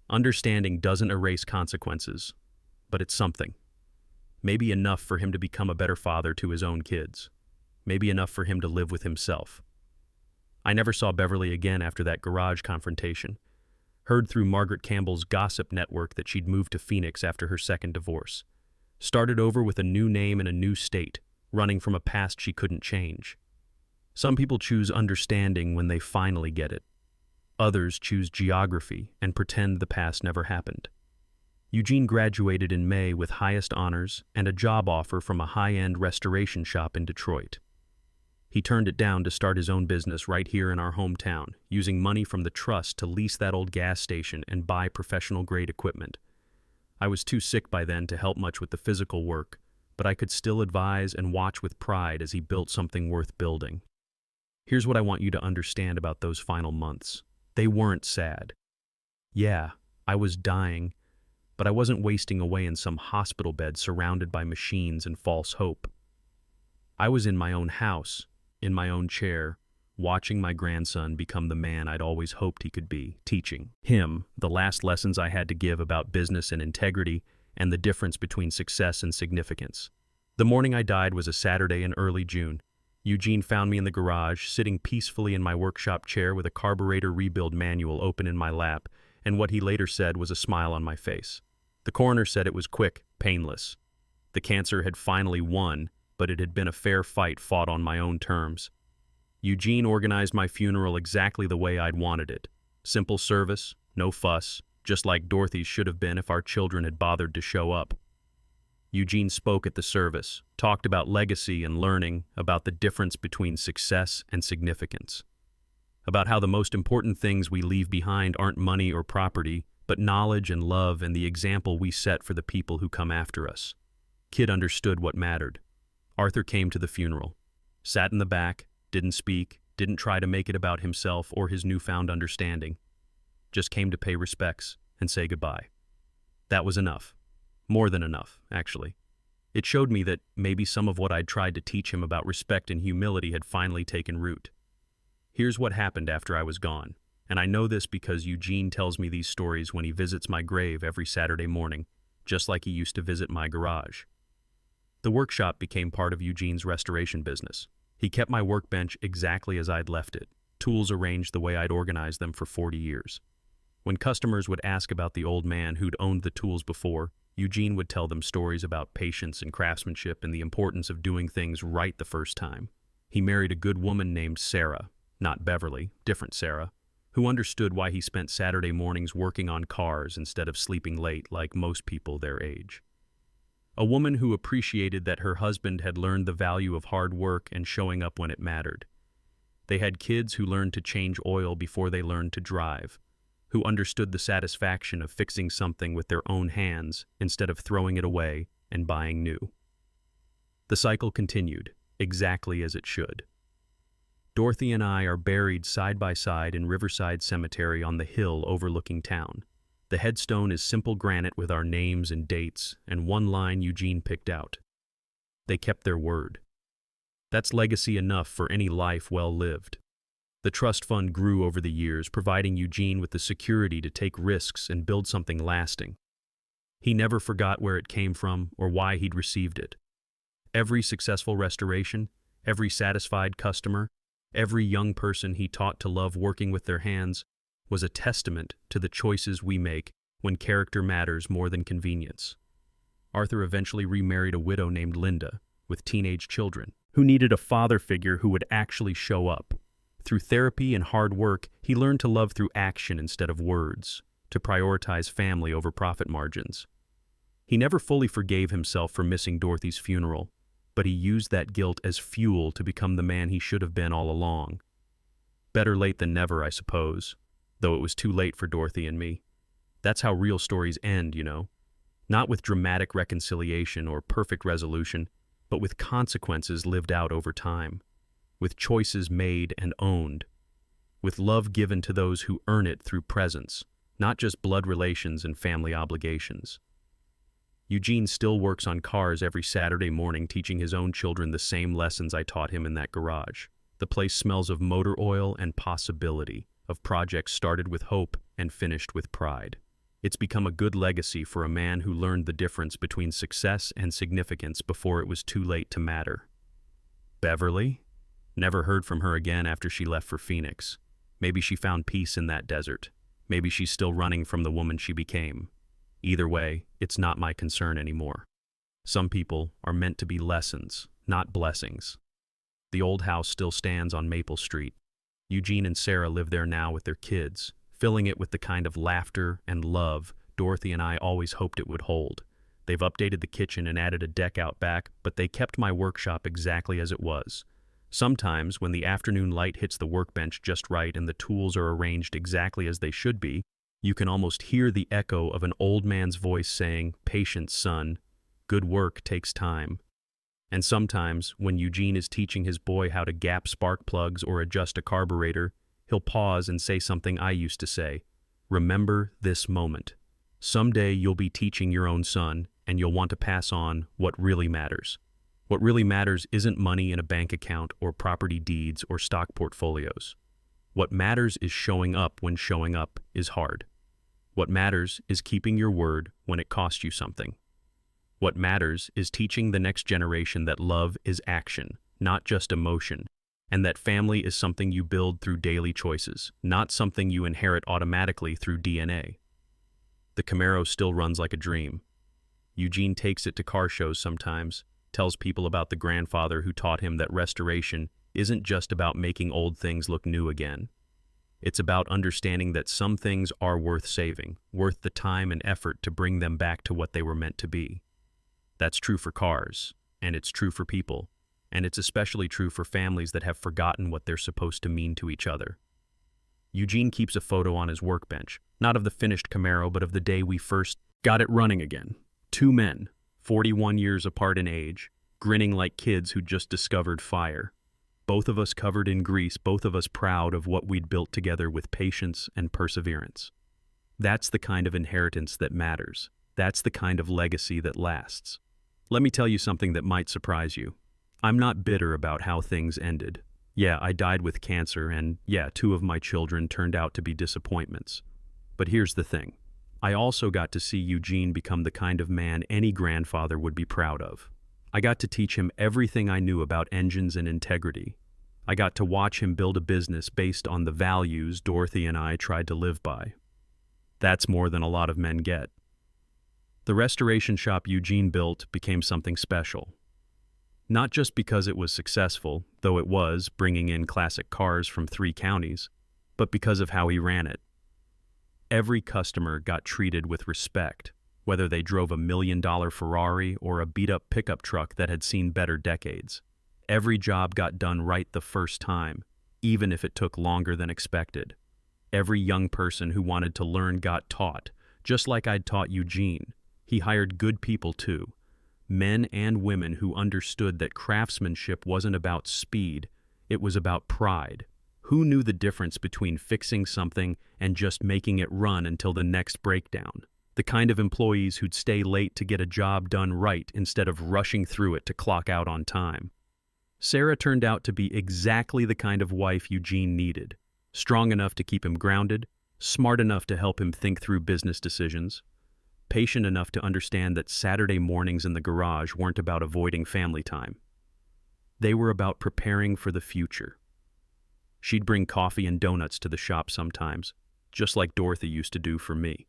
Understanding doesn't erase consequences, but it's something. Maybe enough for him to become a better father to his own kids. Maybe enough for him to live with himself. I never saw Beverly again after that garage confrontation. Heard through Margaret Campbell's gossip network that she'd moved to Phoenix after her second divorce. Started over with a new name in a new state, running from a past she couldn't change. Some people choose understanding when they finally get it. Others choose geography and pretend the past never happened. Eugene graduated in May with highest honors and a job offer from a high-end restoration shop in Detroit. He turned it down to start his own business right here in our hometown, using money from the trust to lease that old gas station and buy professional-grade equipment. I was too sick by then to help much with the physical work, but I could still advise and watch with pride as he built something worth building. Here's what I want you to understand about those final months. They weren't sad. Yeah, I was dying, but I wasn't wasting away in some hospital bed surrounded by machines and false hope. I was in my own house, in my own chair, watching my grandson become the man I'd always hoped he could be, teaching him the last lessons I had to give about business and integrity and the difference between success and significance. The morning I died was a Saturday in early June. Eugene found me in the garage, sitting peacefully in my workshop chair with a carburetor rebuild manual open in my lap, and what he later said was a smile on my face. The coroner said it was quick, painless. The cancer had finally won, but it had been a fair fight fought on my own terms. Eugene organized my funeral exactly the way I'd wanted it. Simple service, no fuss, just like Dorothy's should have been if our children had bothered to show up. Eugene spoke at the service, talked about legacy and learning, about the difference between success and significance, about how the most important things we leave behind aren't money or property, but knowledge and love and the example we set for the people who come after us. Kid understood what mattered. Arthur came to the funeral, sat in the back, didn't speak, didn't try to make it about himself or his newfound understanding, just came to pay respects and say goodbye. That was enough. More than enough, actually. It showed me that maybe some of what I'd tried to teach him about respect and humility had finally taken root. Here's what happened after I was gone, and I know this because Eugene tells me these stories when he visits my grave every Saturday morning, just like he used to visit my garage. The workshop became part of Eugene's restoration business. He kept my workbench exactly as I'd left it, tools arranged the way I'd organized them for 40 years. When customers would ask about the old man who'd owned the tools before, Eugene would tell them stories about patience and craftsmanship and the importance of doing things right the first time. He married a good woman named Sarah, not Beverly, different Sarah, who understood why he spent Saturday mornings working on cars instead of sleeping late like most people their age. A woman who appreciated that her husband had learned the value of hard work and showing up when it mattered. They had kids who learned to change oil before they learned to drive, who understood the satisfaction of fixing something with their own hands instead of throwing it away and buying new. The cycle continued, exactly as it should. Dorothy and I are buried side by side in Riverside Cemetery on the hill overlooking town. The headstone is simple granite with our names and dates and one line Eugene picked out. They kept their word. That's legacy enough for any life well lived. The trust fund grew over the years, providing Eugene with the security to take risks and build something lasting. He never forgot where it came from or why he'd received it. Every successful restoration, every satisfied customer, every young person he taught to love working with their hands was a testament to the choices we make when character matters more than convenience. Arthur eventually remarried a widow named Linda, with teenage children, who needed a father figure who would actually show up. Through therapy and hard work, he learned to love through action instead of words, to prioritize family over profit margins. He never fully forgave himself for missing Dorothy's funeral, but he used that guilt as fuel to become the man he should have been all along. Better late than never, I suppose, though it was too late for Dorothy and me. That's how real stories end, you know. Not with dramatic reconciliation or perfect resolution, but with consequences lived out over time. With choices made and owned, with love given to those who earn it through presence, not just blood relations and family obligations. Eugene still works on cars every Saturday morning, teaching his own children the same lessons I taught him in that garage. The place smells of motor oil and possibility, of projects started with hope and finished with pride. It's become a good legacy for a man who learned the difference between success and significance before it was too late to matter. Beverly? Never heard from her again after she left for Phoenix. Maybe she found peace in that desert. Maybe she's still running from the woman she became. Either way, it's not my concern anymore. Some people are meant to be lessons, not blessings. The old house still stands on Maple Street. Eugene and Sarah live there now with their kids, filling it with the kind of laughter and love Dorothy and I always hoped it would hold. They've updated the kitchen and added a deck out back, but they kept my workshop exactly as it was. Sometimes, when the afternoon light hits the workbench just right and the tools are arranged exactly as they should be, you can almost hear the echo of an old man's voice saying, "Patience, son. Good work takes time." And sometimes, when Eugene is teaching his boy how to gap spark plugs or adjust a carburetor, he'll pause and say something I used to say. Remember this moment. Someday you'll be teaching your own son, and you'll want to pass on what really matters. What really matters isn't money in a bank account or property deeds or stock portfolios. What matters is showing up when showing up is hard. What matters is keeping your word when it costs you something. What matters is teaching the next generation that love is action, not just emotion, and that family is something you build through daily choices, not something you inherit automatically through DNA. The Camaro still runs like a dream. Eugene takes it to car shows sometimes, tells people about the grandfather who taught him that restoration isn't just about making old things look new again. It's about understanding that some things are worth saving, worth the time and effort to bring them back to what they were meant to be. That's true for cars, and it's true for people, and it's especially true for families that have forgotten what they're supposed to mean to each other. Eugene keeps a photo on his workbench, not of the finished Camaro, but of the day we first got it running again. Two men, 41 years apart in age, grinning like kids who'd just discovered fire. Both of us covered in grease, both of us proud of what we'd built together with patience and perseverance. That's the kind of inheritance that matters. That's the kind of legacy that lasts. Let me tell you something that might surprise you. I'm not bitter about how things ended. Yeah, I died with cancer, and yeah, 2 of my children turned out to be disappointments. But here's the thing. I also got to see Eugene become the kind of man any grandfather would be proud of. I got to teach him everything I knew about engines and integrity. I got to watch him build a business based on the values Dorothy and I tried to live by. That's more than a lot of men get. The restoration shop Eugene built became something special. Not just because it was successful, though it was, bringing in classic cars from 3 counties, but because of how he ran it. Every customer got treated with respect, whether they drove a $1 million Ferrari or a beat-up pickup truck that had seen better decades. Every job got done right the first time, even if it took longer than expected. Every young person who wanted to learn got taught, just like I'd taught Eugene. He hired good people too, men and women who understood that craftsmanship wasn't about speed, it was about pride. Who knew the difference between fixing something and just making it run until the next breakdown? The kind of employees who'd stay late to get a job done right instead of rushing through it to clock out on time. Sarah turned out to be exactly the kind of wife Eugene needed. Strong enough to keep him grounded, smart enough to help him think through business decisions, patient enough to understand that Saturday mornings in the garage weren't about avoiding family time. They were about preparing for the future. She'd bring coffee and donuts to the shop sometimes, just like Dorothy used to do for me.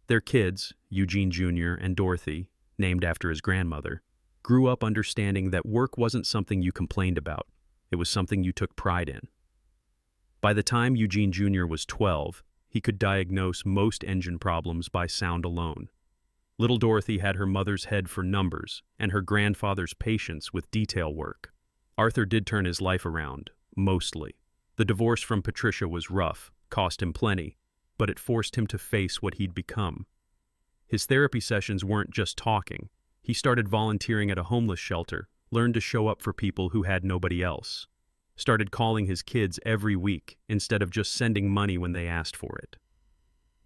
Their kids, Eugene Jr. and Dorothy, named after his grandmother, grew up understanding that work wasn't something you complained about, it was something you took pride in. By the time Eugene Jr. was 12, he could diagnose most engine problems by sound alone. Little Dorothy had her mother's head for numbers and her grandfather's patience with detail work. Arthur did turn his life around, mostly. The divorce from Patricia was rough, cost him plenty, but it forced him to face what he'd become. His therapy sessions weren't just talking. He started volunteering at a homeless shelter, learned to show up for people who had nobody else. Started calling his kids every week instead of just sending money when they asked for it.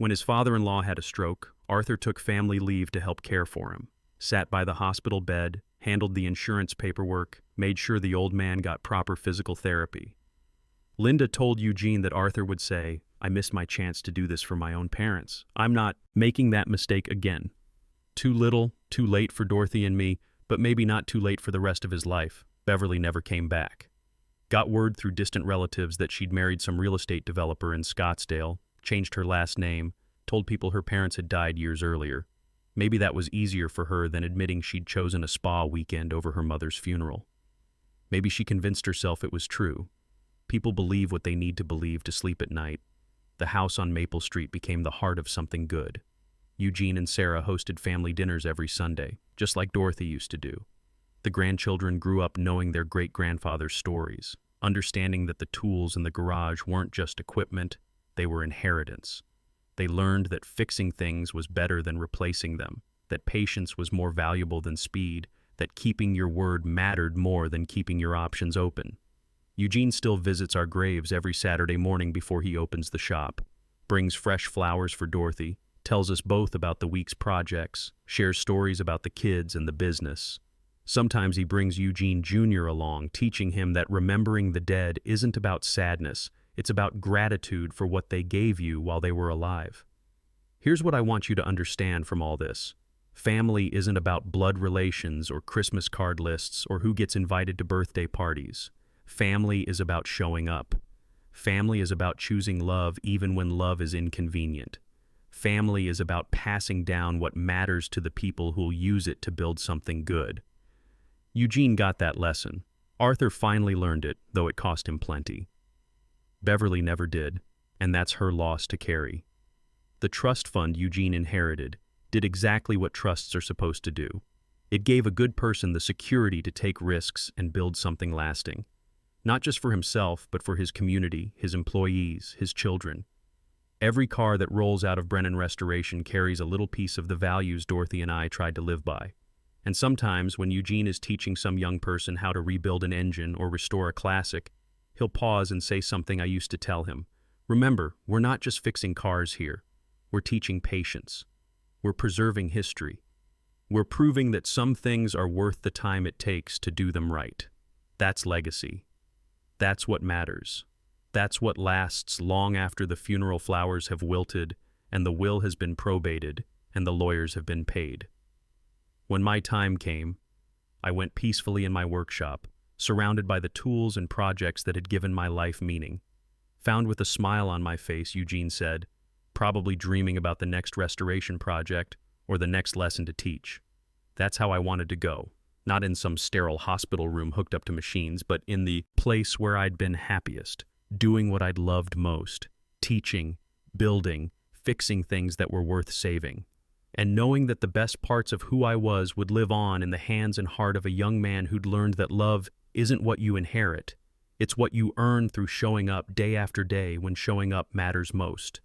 When his father-in-law had a stroke, Arthur took family leave to help care for him, sat by the hospital bed, handled the insurance paperwork, made sure the old man got proper physical therapy. Linda told Eugene that Arthur would say, "I missed my chance to do this for my own parents. I'm not making that mistake again." Too little, too late for Dorothy and me, but maybe not too late for the rest of his life. Beverly never came back. Got word through distant relatives that she'd married some real estate developer in Scottsdale, changed her last name, told people her parents had died years earlier. Maybe that was easier for her than admitting she'd chosen a spa weekend over her mother's funeral. Maybe she convinced herself it was true. People believe what they need to believe to sleep at night. The house on Maple Street became the heart of something good. Eugene and Sarah hosted family dinners every Sunday, just like Dorothy used to do. The grandchildren grew up knowing their great-grandfather's stories, understanding that the tools in the garage weren't just equipment, they were inheritance. They learned that fixing things was better than replacing them, that patience was more valuable than speed, that keeping your word mattered more than keeping your options open. Eugene still visits our graves every Saturday morning before he opens the shop, brings fresh flowers for Dorothy, tells us both about the week's projects, shares stories about the kids and the business. Sometimes he brings Eugene Jr. along, teaching him that remembering the dead isn't about sadness, it's about gratitude for what they gave you while they were alive. Here's what I want you to understand from all this. Family isn't about blood relations or Christmas card lists or who gets invited to birthday parties. Family is about showing up. Family is about choosing love even when love is inconvenient. Family is about passing down what matters to the people who'll use it to build something good. Eugene got that lesson. Arthur finally learned it, though it cost him plenty. Beverly never did, and that's her loss to carry. The trust fund Eugene inherited did exactly what trusts are supposed to do. It gave a good person the security to take risks and build something lasting. Not just for himself, but for his community, his employees, his children. Every car that rolls out of Brennan Restoration carries a little piece of the values Dorothy and I tried to live by. And sometimes, when Eugene is teaching some young person how to rebuild an engine or restore a classic, he'll pause and say something I used to tell him. Remember, we're not just fixing cars here. We're teaching patience. We're preserving history. We're proving that some things are worth the time it takes to do them right. That's legacy. That's what matters. That's what lasts long after the funeral flowers have wilted and the will has been probated and the lawyers have been paid. When my time came, I went peacefully in my workshop, surrounded by the tools and projects that had given my life meaning. Found with a smile on my face, Eugene said, probably dreaming about the next restoration project or the next lesson to teach. That's how I wanted to go, not in some sterile hospital room hooked up to machines, but in the place where I'd been happiest, doing what I'd loved most, teaching, building, fixing things that were worth saving. And knowing that the best parts of who I was would live on in the hands and heart of a young man who'd learned that love isn't what you inherit. It's what you earn through showing up day after day when showing up matters most.